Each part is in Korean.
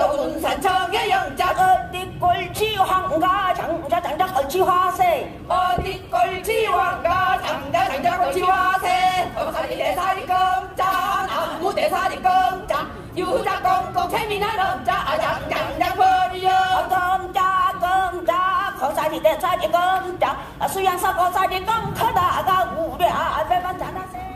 운산청의 영자 어디 꼴찌 황가 장자 장자 꼴찌 화세 어디 꼴찌 황가 장자 장자 꼴찌 화세 거사리 대사리 껌자 나무 대사리 껌자 유자 껌껌 재미난 엄자 아장장장 버리여 껌자 거사리 대사리 껌자 수양사 거사리 껌 커다가 우리 아들만 자나세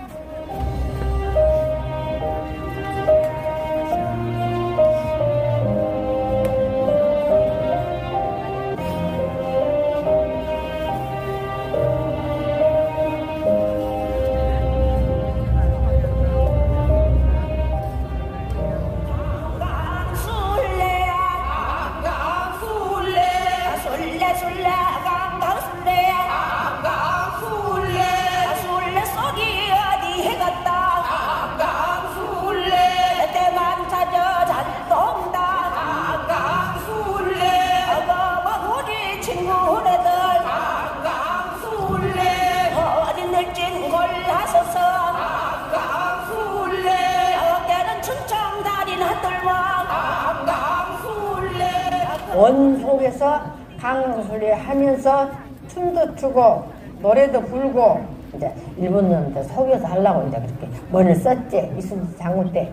원속에서 강술래 하면서 춤도 추고 노래도 불고 이제 일본은 속에서 하려고 이제 그렇게 뭐를 썼지 이순신 장군 때.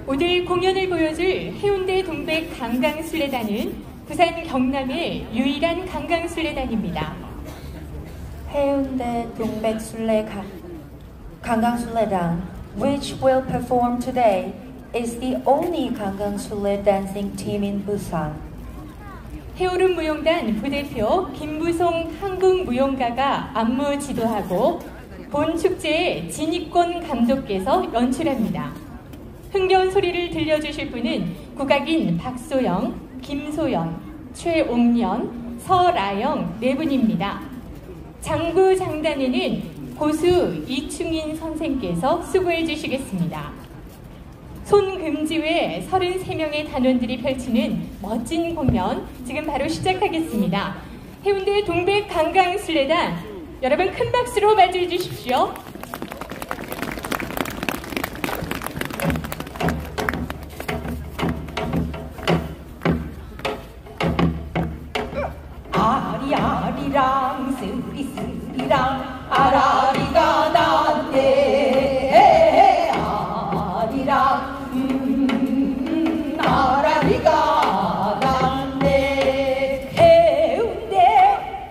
오늘 공연을 보여줄 해운대 동백 강강술래단은 부산 경남의 유일한 강강술래단입니다. 해운대 동백 강강술래단, which will perform today, is the only 강강술래 dancing team in Busan. 해오름 무용단 부대표 김부송 한국무용가가 안무 지도하고 본 축제의 진입권 감독께서 연출합니다. 흥겨운 소리를 들려주실 분은 국악인 박소영, 김소연, 최옥년, 서라영 네 분입니다. 장구 장단에는 고수 이충인 선생께서 수고해 주시겠습니다. 손금지 외 33명의 단원들이 펼치는 멋진 공연 지금 바로 시작하겠습니다. 해운대 동백 강강술래단 여러분 큰 박수로 맞이해 주십시오. 아리아리랑 스리스리랑 아라리가 난데 아리랑 아라리가 난데 해운대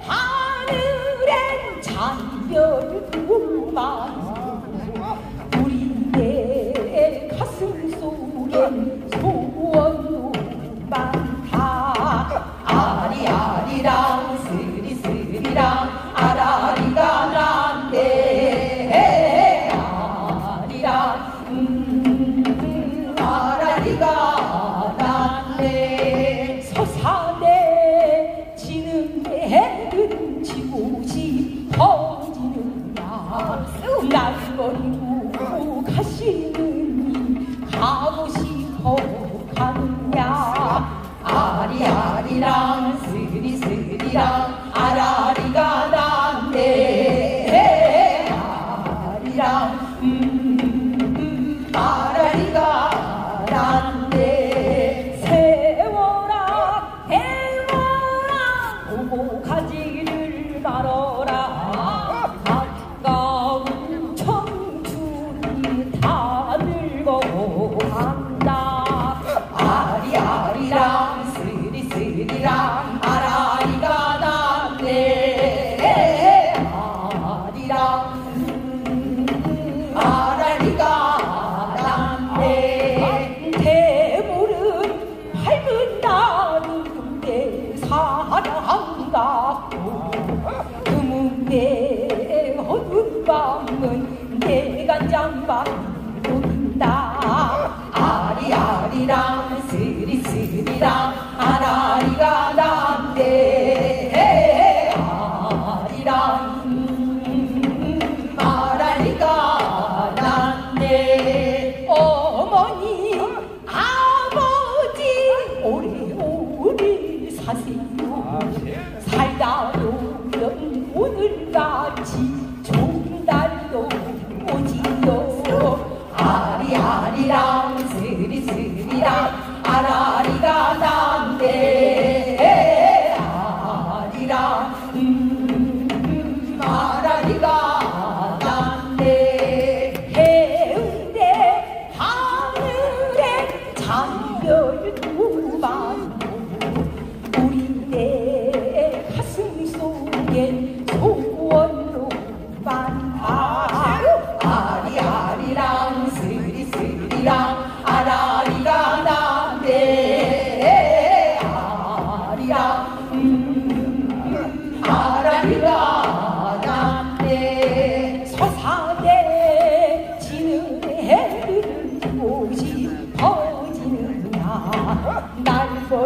하늘엔 잔별구만 우리 내 가슴 속엔 소원도 많다 아리아리랑 스리스리랑 아라리가 난데 아리랑 아라리가 난데 서산에 지는 해는 지고지 퍼지느냐 날 버리고 가시느니 가고 싶어 가느냐 아리아리랑 스리스리랑 아라리가 난데 아리랑 아라리가 난데 세워라 해워라 오고 가지를 말어라 아까운 청춘이 다 늙어 간다 아리아리랑 스리스리랑 아라리가 난데 아리랑 아라리가 난데 대물은 밝은 날인데 사랑 같고 드문데 어두운 밤은 내가 장만 보인다 아리아리랑 스리스리랑 아라리가 난데 아리랑 아라리가 난데 어머니 아버지 오래오래 사세요 살다 보면 오늘같이 좋은 날도 오지요 아리아리랑 스리스리랑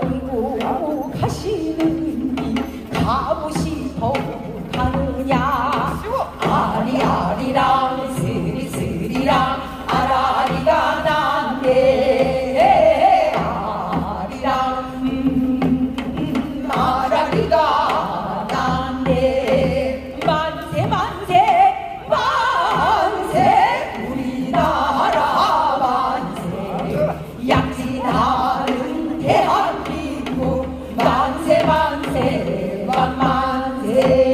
버리고 가시는 가고 싶어 가느냐 아리아리랑 스리스리랑 아라리가 난데 아리랑 아라리가 난데 만세 만세 만세 우리나라 만세 약진하는 대한민국 만세 만세 만세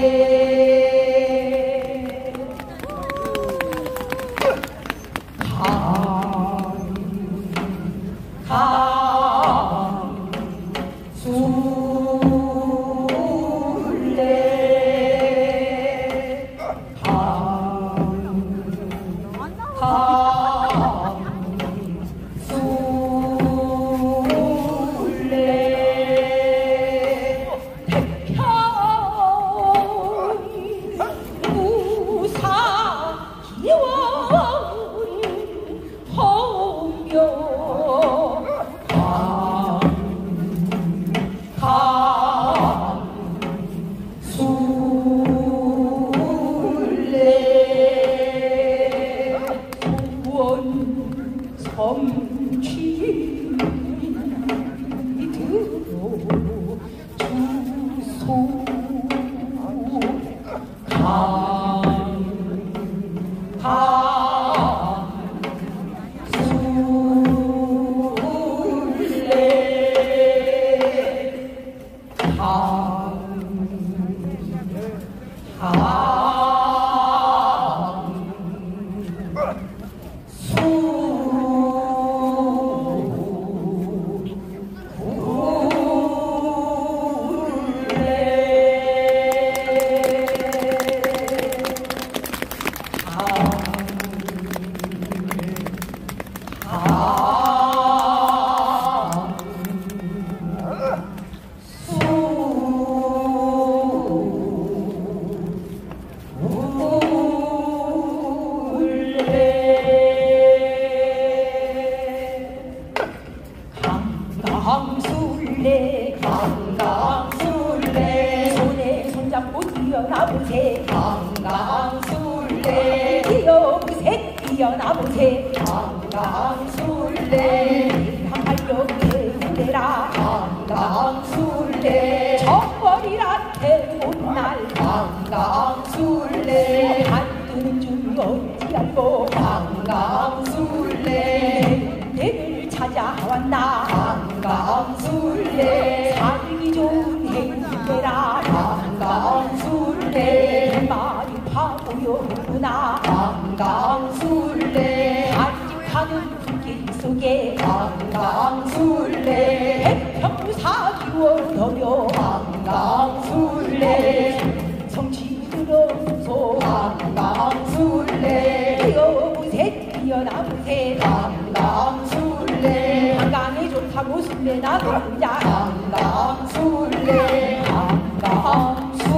강강술래 강강술래 손에 손잡고 뛰어나보세 강강술래 뛰어보세 뛰어나보세 강강술래 한 발로 배우래라 강강술래 정벌이란테 못날 강강술래 안뜨는 줄 어찌 알고 강강술래 내를 찾아왔나 강강술래 살기 좋은 행주대라 강강술래 말이 바보였구나 강강술래 간직하는 불길 속에 강강술래 백평사기원 어려 강강술래 성취들어서 강강술래 뛰어보세 뛰어나보세 강강술래 한강이 좋다고 술래 나가자 강강술래 강강술래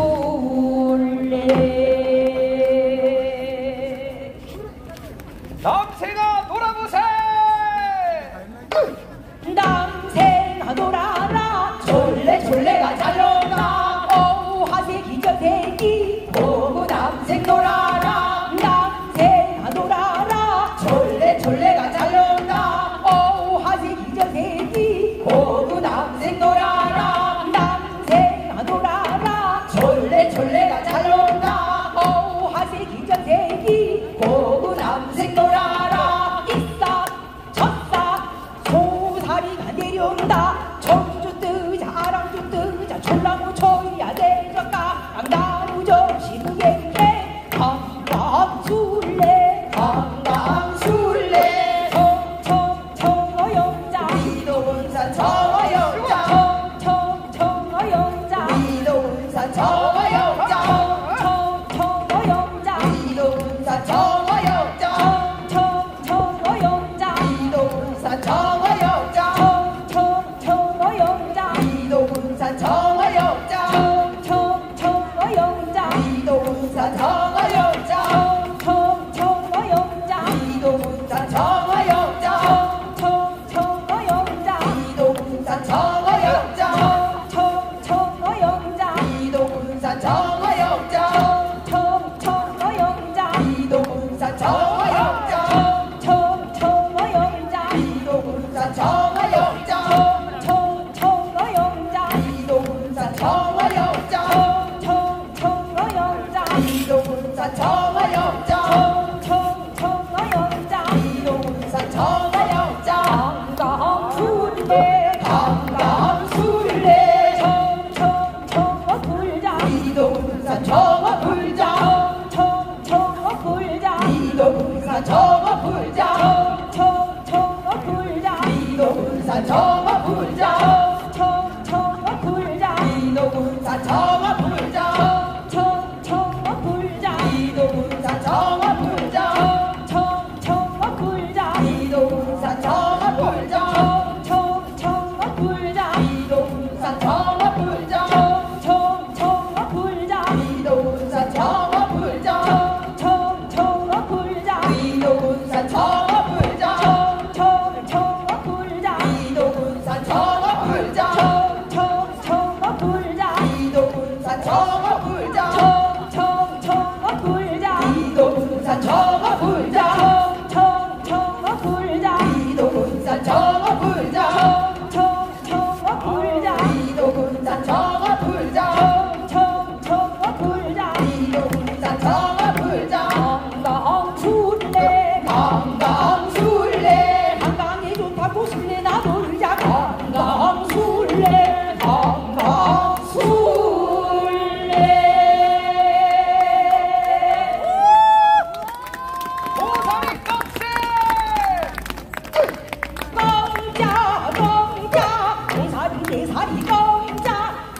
남새가 놀아보세 남새가 놀아라 졸래 졸래가 잘 놀아 어하세 기저새끼 오구 남색 놀아라 남새가 놀아라 졸래 졸래가 잘 놀아 어하세 기저새끼 오구 남색 놀아라 남새가 놀아라 졸래 졸래가 잘 놀아 어하세 기저새끼 오구 남색 놀아라 이싹 저싹 소사리가 내려온다 청주 뜨자 아랑주 뜨자 졸라고 쳐야 대저까 강다루 접시 무게게 강강술래 강강술래 청청청어영자 미도운산 청어영자 청청청어영자 미도운산 청어영자 청청청어영자 미도운산 청어영자 청청청어영자 미도운산 청어영자 청청청어영자 미도운산 청어영자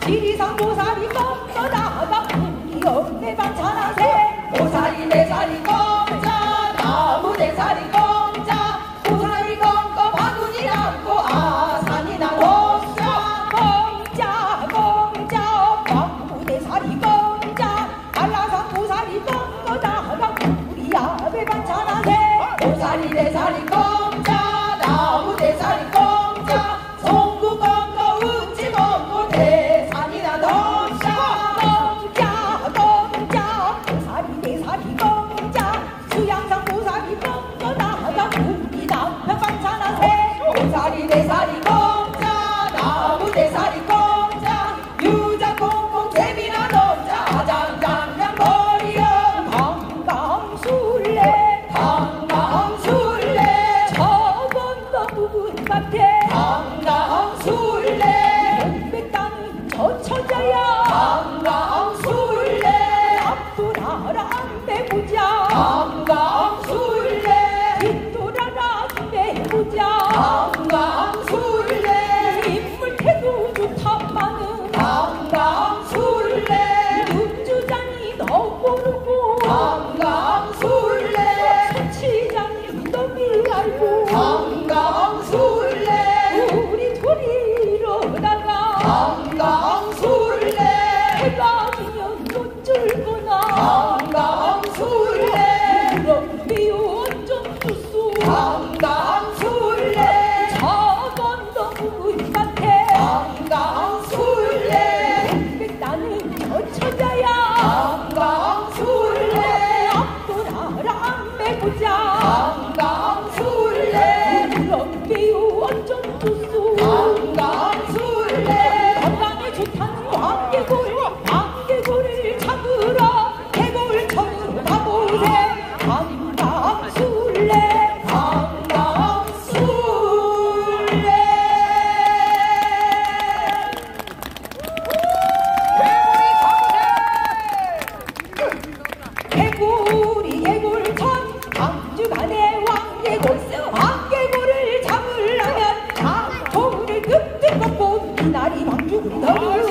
지리산 보살이 꺾어다가 우리 엄내 반찬하세 보살이 대살이 껌자 나무 대살이 껌자 보살이 껌껌 바구니 남고 아산이나 껌자 꽁짜 나무 대살이 꽁짜 한라산 보살이 꺾어다가 우리 아베 반찬하세 보살이 대살이 껌자 나무 대살이 껌자 송구 껌껌 웃지 먹고 대산이나 덤자 꽁짜 보살이 대살이 꽁짜 수양산 보살이 꺾어다가 우리 남편 반찬하세 보살이 대살이 껌자 나무 대살이 껌자 유자 꽁꽁 재미나 덤자 아장장장 머리여 강강술래 강강술래 저번도 부분 밭에 강강술래 백단은 저 처자야 강강술래 앞돌아라 안배보자 강강술래 뒷돌아라 안배보자 강강술래 인물태도 좋다마는 강강술래 눈주자니 너 모르고 강강술래 서치자니 너미 알고 강강술래 우리 둘이 이러다가 강강술래 해가 지면 놓줄거나 강강술래 그럼 비유 어쩜 좋소 강강술래 저번도 부은 밭에 강강술래 나는 저 처자야 강강술래 앞돌아라 안배보자 강강술래 그럼 비유 어쩜 좋소 강강술래 건강에 좋다는 왕개골을 잡으러 개골천으로 가보세 강강술래 강강술래 개골천 강주간의 왕개골을 잡으려면 장포를 뜩뜩 먹고 이날이 왕죽을 더불어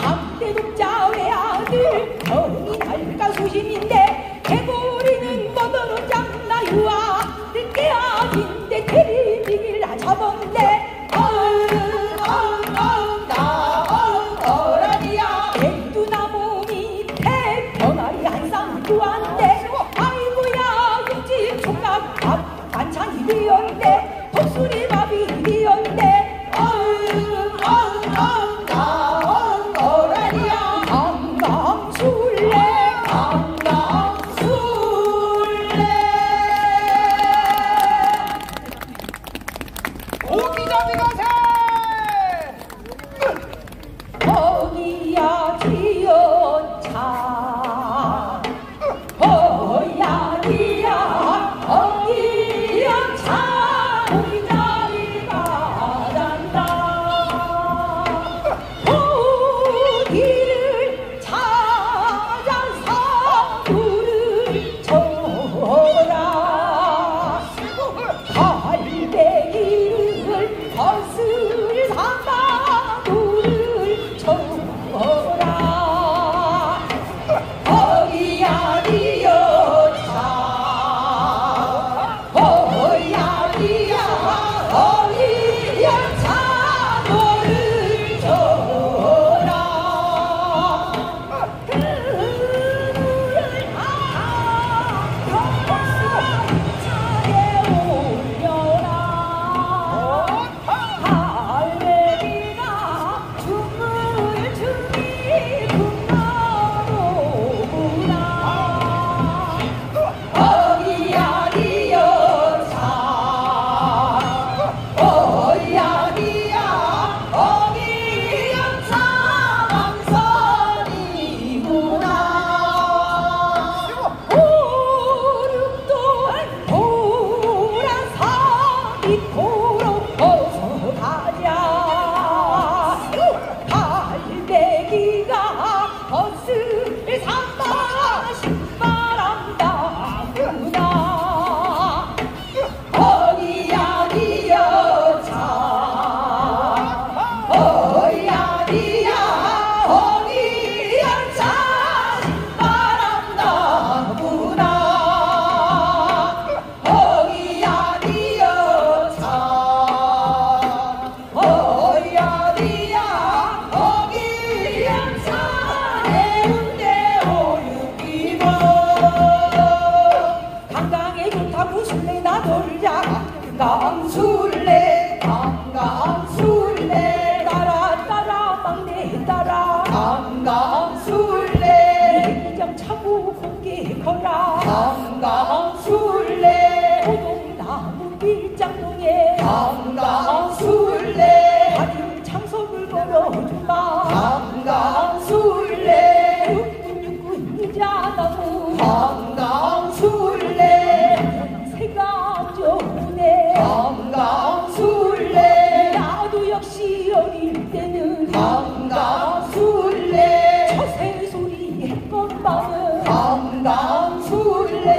삼대독자 외아들 정이 날가 수신인데 개골이는 뭐더러 장나유아 늦게아진데 테리비길 잡았네 백두나무 밑에 병아리 한 쌍 두한데 아이고야 육지 총각 밥 반찬이 되었네 독수리 밥이 되었네 강강술래 거기야 기어차 거기야 차 우리 자리가 잔다 거기를 찾아서 물을 줘라 갈매기를 벗을 삼아 물을 줘라 거기야 기어차 거기야 차 물을 줘라 그물을 차에 올려라 갈매기가 춤을 추니 군나로구나 거기야 기어차 강강술래 강강술래 따라 따라 막내 따라 강강술래 이장 차고 공개 거라 강강술래 오동나무 길장동에 강강술래 아들 창석을 걸어주마 강강술래 육군 이자나무 강강술래 새가 좋네 강강술래 나도 역시 어릴 때는 강강술래 처새소리 했건 밤은 강강술래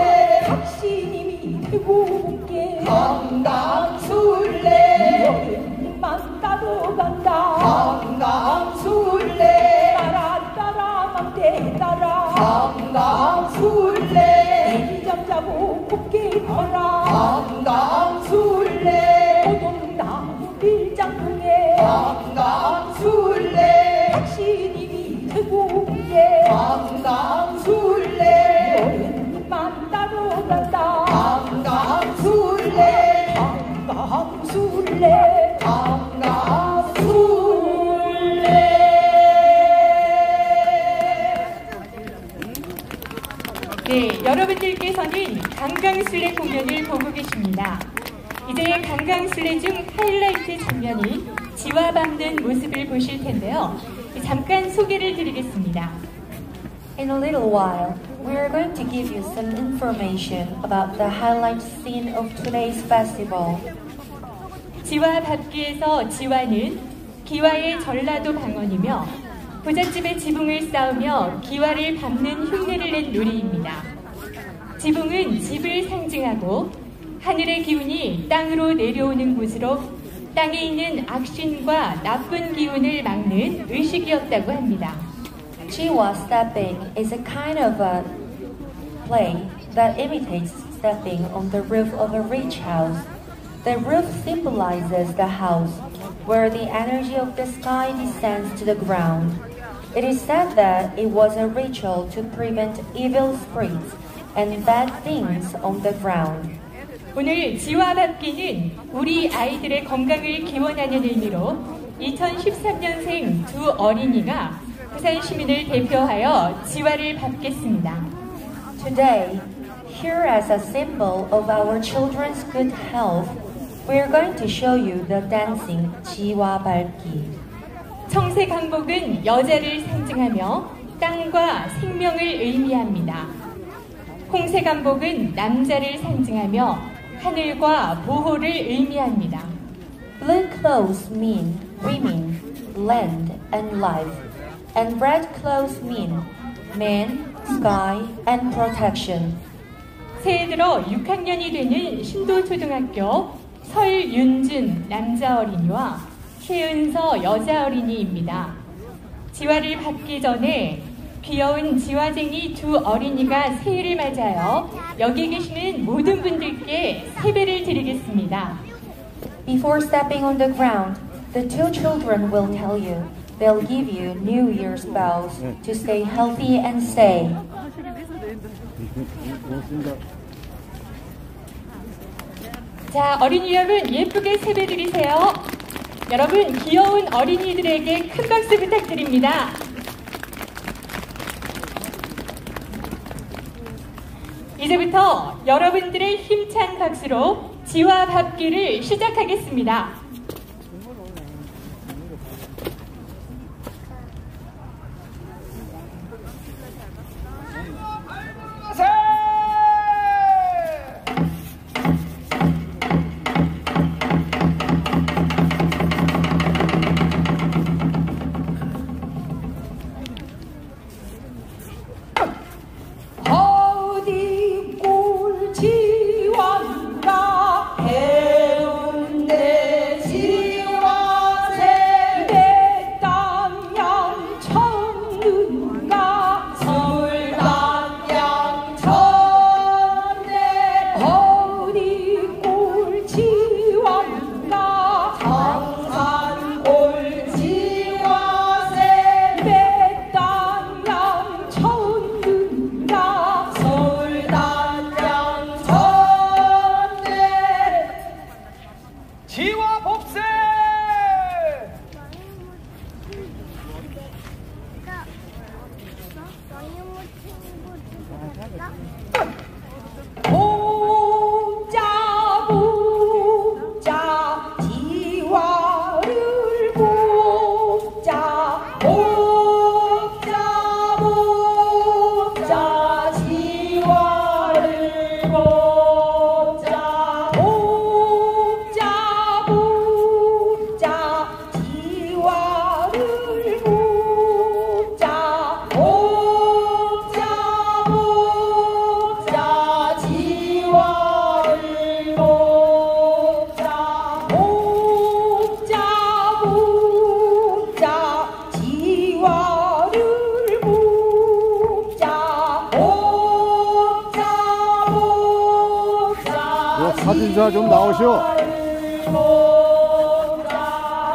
박씨님이 되고 볼게 강강술래 여름만 따로 간다 강강술래 따라 따라 막대 따라 강강술래 이장 자고 곱게 걸어 강강술래 오동나무 빌장동에 강강술래 박씨님이 되고 볼게 강강술래 여름만 따로 간다 강강술래 강강술래 강강술래 네, 여러분들께서는 강강술래 공연을 보고 계십니다. 이제 강강술래 중 하이라이트 장면인 지와 밟는 모습을 보실 텐데요. 잠깐 소개를 드리겠습니다. In a little while, we are going to give you some information about the highlight scene of today's festival. 지와 밟기에서 지와는 기와의 전라도 방언이며 부잣집의 지붕을 쌓으며 기와를 밟는 흉내를 낸 놀이입니다. 지붕은 집을 상징하고 하늘의 기운이 땅으로 내려오는 곳으로 땅에 있는 악신과 나쁜 기운을 막는 의식이었다고 합니다. Jiwa stepping is a kind of a play that imitates stepping on the roof of a rich house. The roof symbolizes the house where the energy of the sky descends to the ground. It is said that it was a ritual to prevent evil spirits and bad things on the ground. 오늘 지와 밟기는 우리 아이들의 건강을 기원하는 의미로 2013년생 두 어린이가 부산 시민을 대표하여 지와를 밟겠습니다. Today, here as a symbol of our children's good health, we are going to show you the dancing 지와 밟기. 청색한복은 여자를 상징하며 땅과 생명을 의미합니다. 홍색한복은 남자를 상징하며 하늘과 보호를 의미합니다. Blue clothes mean women, land, and life, and red clothes mean men, sky, and protection. 새해 들어 6학년이 되는 신도초등학교 설윤준 남자 어린이와 최은서 여자 어린이입니다. 지화를 받기 전에 귀여운 지화쟁이 두 어린이가 새해를 맞아요. 여기 계시는 모든 분들께 세배를 드리겠습니다. Before stepping on the ground, the two children will tell you. They'll give you New Year's vows to stay healthy and safe. 자, 어린이 여러분 예쁘게 세배 드리세요. 여러분 귀여운 어린이들에게 큰 박수 부탁드립니다. 이제부터 여러분들의 힘찬 박수로 지와 밟기를 시작하겠습니다. 어디 꼴찌 왔나 해운대 지와 법세. 보자 보자 지화를 보자 보자 보자 지화를 보자 보자 보자 지화를 보자 보자 보자 지화를 보자 보자 보자 지화를 보자 보자 보자 사진사 좀 나오시오. 보자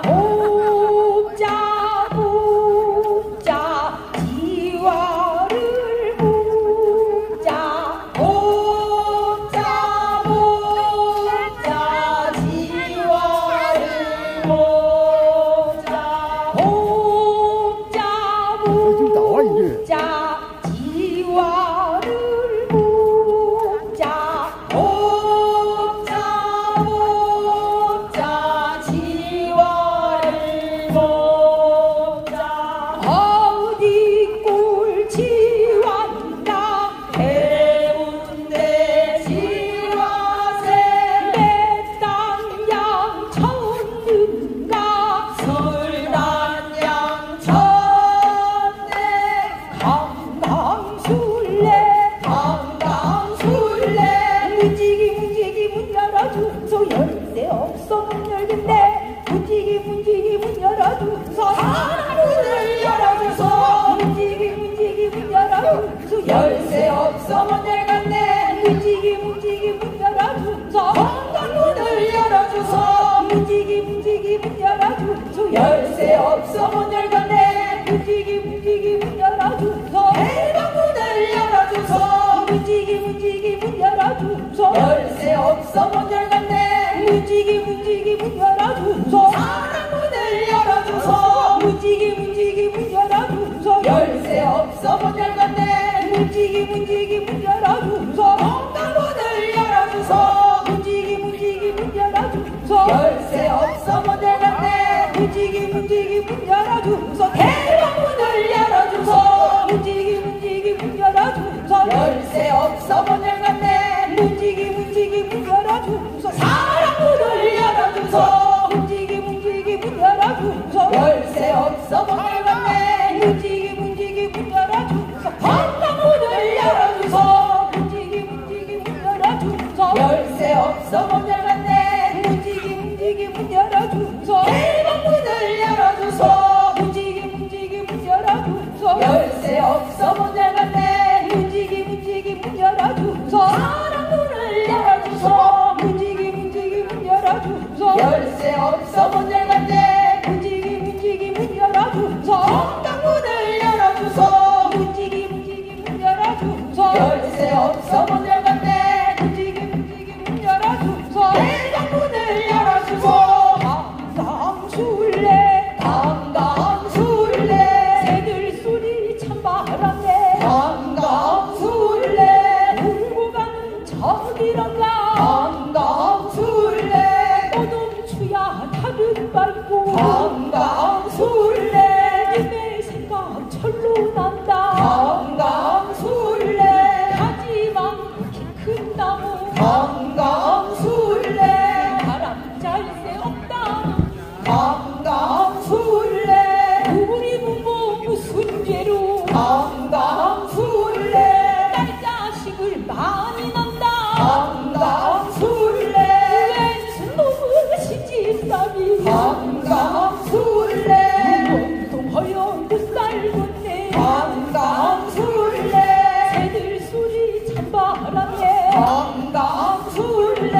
보자 보자 지화를 보자 보자 보자 지화를 보자 보자 좀 나와 이게. 보자 지화를 보자 보자 보자 지화를 보자 어디 꼴치 왔나 해운대 지화세 내 땅양 천는가 술단양 천내 강강술래 강강술래 문지기 문 열어주소 열쇠 없어 문 열겠네 문지기 문 열어주소 문을 열어주소 문지기 문 열어주소 열쇠 없어 문 열겠네 문지기 문 열어주소 문을 열어주소 문지기 문 열어주소 열쇠 없어 문 열겠네 문지기 문 열어주소 대방문을 열어주소 문지기 문 열어주소 열쇠 없어 문 열겠네 문지기 문 열어주소 사랑문을 열어주소 문지기 문 열어주소 열쇠 없어 문 열겠네 문지기 문 열어주소 건강문을 열어주소 문지기 문 열어주소 열쇠 없어 문 열겠네 문지기 문 열어주소 대방문을 열어주소 문지기 문 열어주소 열쇠 없어 문 열겠네 문지기 문 열어주소 사랑문을 열어주소 문지기 문 열어주소 열쇠 없어 문 열겠네 문지기 문 열어주소 건강문을 열어주소 문지기 문 열어주소 열쇠 없어 문 열겠네 문지기 문 열어주소 대방문을 열어주소 문지기 문 열어주소 열쇠 없어 문 열겠네 문지기 문 열어주소 사랑문을 열어주소 문지기 문 열어주소 열쇠 없어 문 열겠네 문지기 문 열어주소 건강문을 열어주소 문지기 문 열어주소 열쇠 없어 문 열겠네 문지기 문 열어주소 대방문을 열어주소 강강술래 강강술래 새들 소리 참 바람네 강강술래 울고 가는 저기런가 강강술래 오동추야 다른 밟고 강강술래 님의 생각 철로 난다 강강술래 가지 많고 키 큰 나무 강강술래 바람 잘새 없다 강강술래 우리 부모 무슨 죄로 강강술래 딸 자식을 많이 낳는다 강강술래 왼손 놈의 시집살이 강강술래 몸통 허연 그 쌀건네 강강술래 새들 소리 참 바람네 강강술래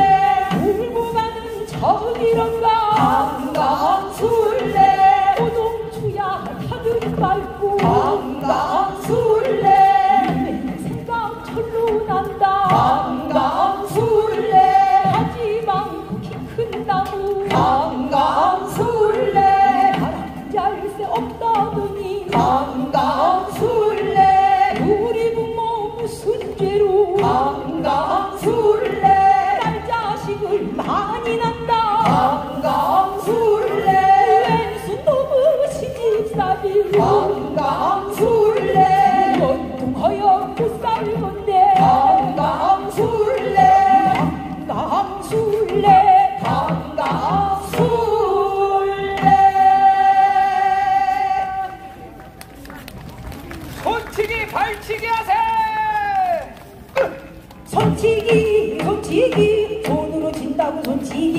울고 가는 저기런가 강강술래 오동추야 다들 밟고 강강술래 생각 철로 난다 강강술래 하지 많고 키 큰 나무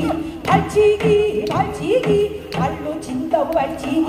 발치기 발치기 발치기 발로 친다고 발치기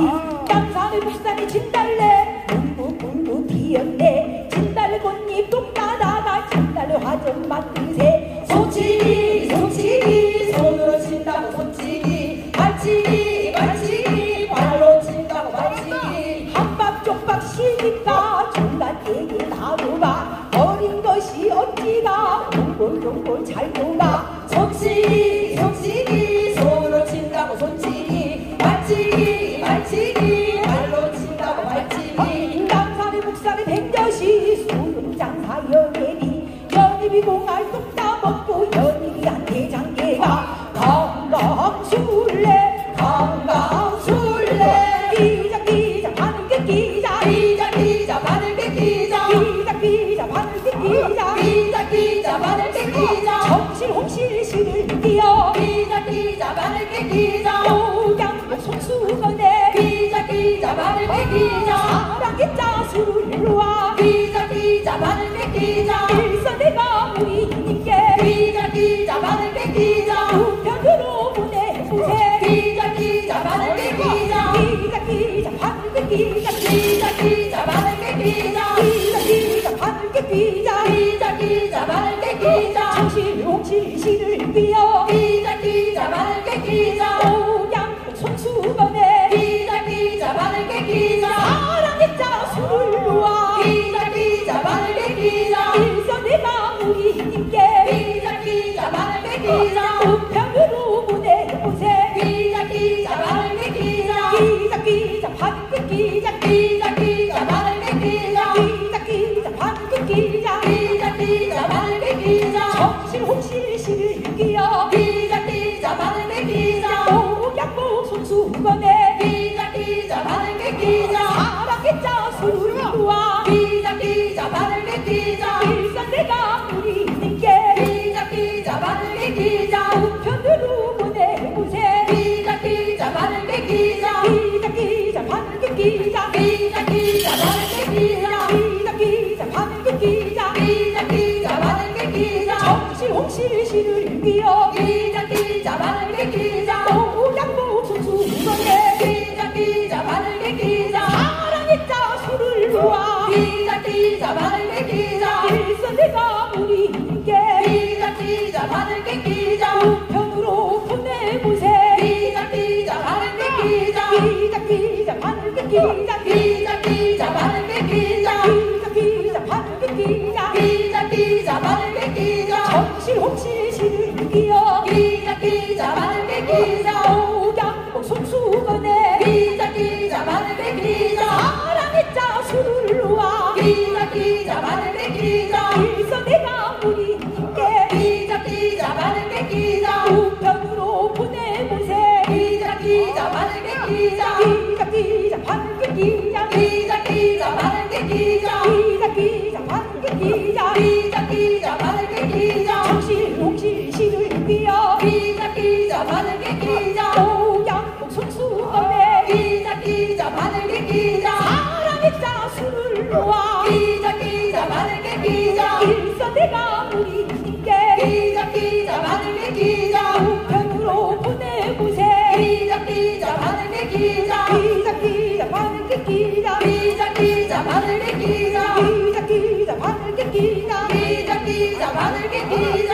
남산에 북산에 진달래 뭉뭉뭉뭉 피었네 진달래 꽃잎 똥따다가 진달래 화전 만드세 손치기 손치기 손으로 친다고 손치기 발치기 발치기 발로 친다고 발치기 한밥 쪽박 시니까 종갓대기 나무가 어린 것이 어찌가 동골동골 잘 녹아 손치기 손치기 손으로 친다고 손치기 발치기 발치기 발로 친다고 발치기 남산에 북산에 백녀시 수금장사 연예비 연예비 공알 뚝 따먹고 연예비한테 장계가 강강술래 강강술래 기자기자 바늘게 기자 기자기자 바늘게 기자 기자기자 바늘게 기자 기자기자 바늘게 기자 정실 홍실 실을 뛰어 기자기자 바늘게 기자 오양복 손수건에 기자기자 바늘게 기자 사랑의 자수를 일로와 기자기자 바늘게 기자 일선내가 우리 님께 기자기자 바늘게 기자 우편으로 보내보세 기자기자 바늘게 기자 기자기자 바늘게 기자 기자기자 바늘게 기자 기자기자 바늘게 기자 기자기자 바늘게 기자 정실 홍실 실을 뛰어 기자기자 바늘게 기자 오양복 손수건에 기자기자 바늘게 기자 사랑의 자수를 놓아 기자기자 바늘게 기자 일선내가 우리 님께 기자기자 바늘게 기자 우편으로 보내보세 기자기자 바늘게 기자 기자기자 바늘게 기자 기자기자 바늘게 기자 기자기자 바늘게 기자 기자기자 바늘게 기자 정실 홍실 실을 뛰어 기자기자 바늘게 기자 오양복 손수건에 기자기자 바늘게 기자 사랑의 자수를 놓아 기자기자 바늘게 기자 일선내가 우리 님께 기자기자 바늘게 기자 우편으로 보내보세 기자기자 바늘게 기자 기자기자 바늘게 기자 기자기자 바늘게 기자 기자기자 바늘게 기자 기자기자 바늘게 기자 정실 홍실 실을 뛰어 기자기자 바늘게 기자 오양복 손수건에 기자기자 바늘게 기자 사랑의 자수를 놓아 기자기자 바늘게 기자 일선내가 우리 님께 기자기자 바늘게 기자 우편으로 보내보세 기자기자 바늘게 기자 기자기자 바늘게 기자 기자기자 바늘게 기자 기자기자 바늘게 기자 기자기자 바늘게 기자 정실 홍실 실을 뛰어 기자기자 바늘게 기자 오양복 손수건에 기자기자 바늘게 기자 사랑의 자수를 놓아 기자기자 바늘게 기자 일선내가 우리 님께 기자기자 바늘게 기자 우편으로 보내보세 기자기자 바늘게 기자 기자기자 바늘게 기자 기자기자 바늘게 기자 기자기자 바늘게 기자 기자기자 바늘게 기자 정실 홍실 실을 뛰어 기자기자 바늘게 기자 오양복 손수건에 기자기자 바늘게 기자 사랑의 자수를 놓아 기자기자 바늘게 기자 일선내가 우리 님께 기자기자 바늘게 기자 우편으로 보내보세 기자기자 바늘게 기자 기자기자 바늘게 기자 기자기자 바늘게 기자 기자기자 바늘게 기자 기자기자 바늘게 기자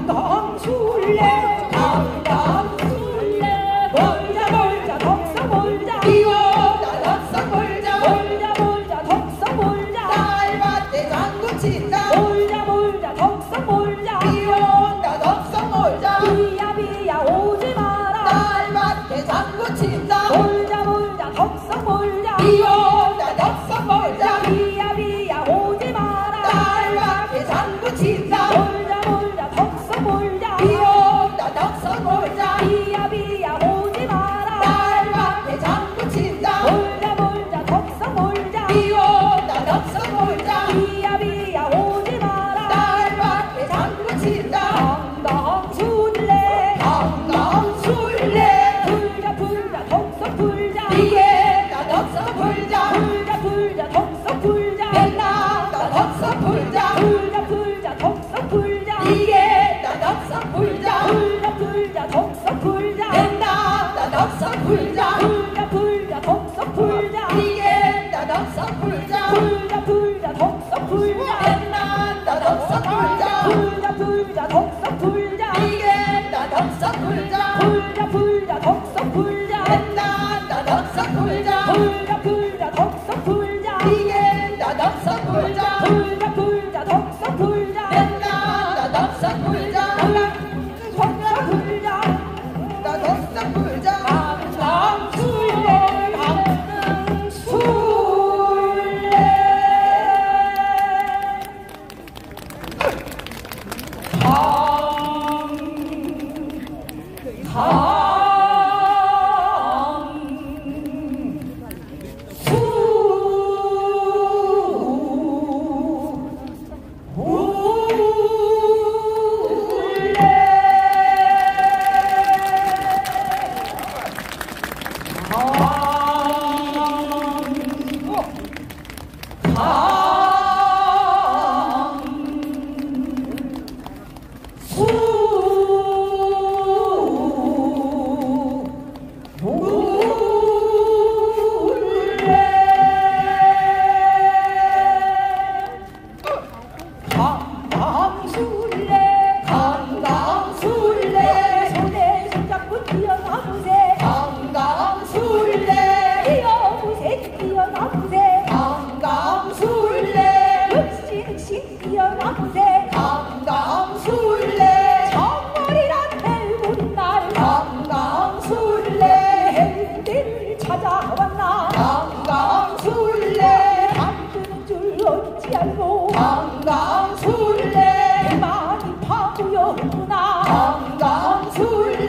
강강술래 강강술래 몰자 몰자 덕성 몰자 비오다 덕성 몰자 몰자 몰자 덕성 몰자 딸밭에 장구 친다 몰자 몰자 덕성 몰자 비온다 덕성 몰자 비야 비야 오지 마라 딸밭에 장구 친다 몰자 몰자 덕성 몰자 비온다 덕성 몰자 비야 비야 오지 마라 딸밭에 장구 친다 몰자 몰자 덕성 몰자 비온다 덕성 몰자 비야 비야 오지 마라 딸밭에 장구 친다 몰자 몰자 덕성 몰자 비온다 덕성 몰자 비야 비야 오지 마라 딸밭에 장구 친다 강강술래 강강술래 불자 불자 덕성 불자 비계다 덕성 불자 덕석 불자 된다 덕석 불자 불자 불자 덕석 불자 이긴다 덕석 불자 불자 불자 덕석 불자 된다 덕석 불자 불자 불자 덕석 불자 이긴다 덕석 불자 불자 불자 덕석 불자 된다 덕석 불자 불자 불자 덕석 불자 이긴다 덕석 불자 불자 불자 덕석 불자 된다 덕석 불자 덕석 불자 덕석 불자 강술래 강술래 강강술래 손에 손잡고 뛰어나보세 강강술래 뛰어보세 뛰어나보세 강강술래 흑신 뛰어나보세 강강술래 정월이란 헬본 날 강강술래 헬대를 찾아왔나 강강술래 잠드는 줄 어찌 알고 강강술래 많이 파고였구나 강강술래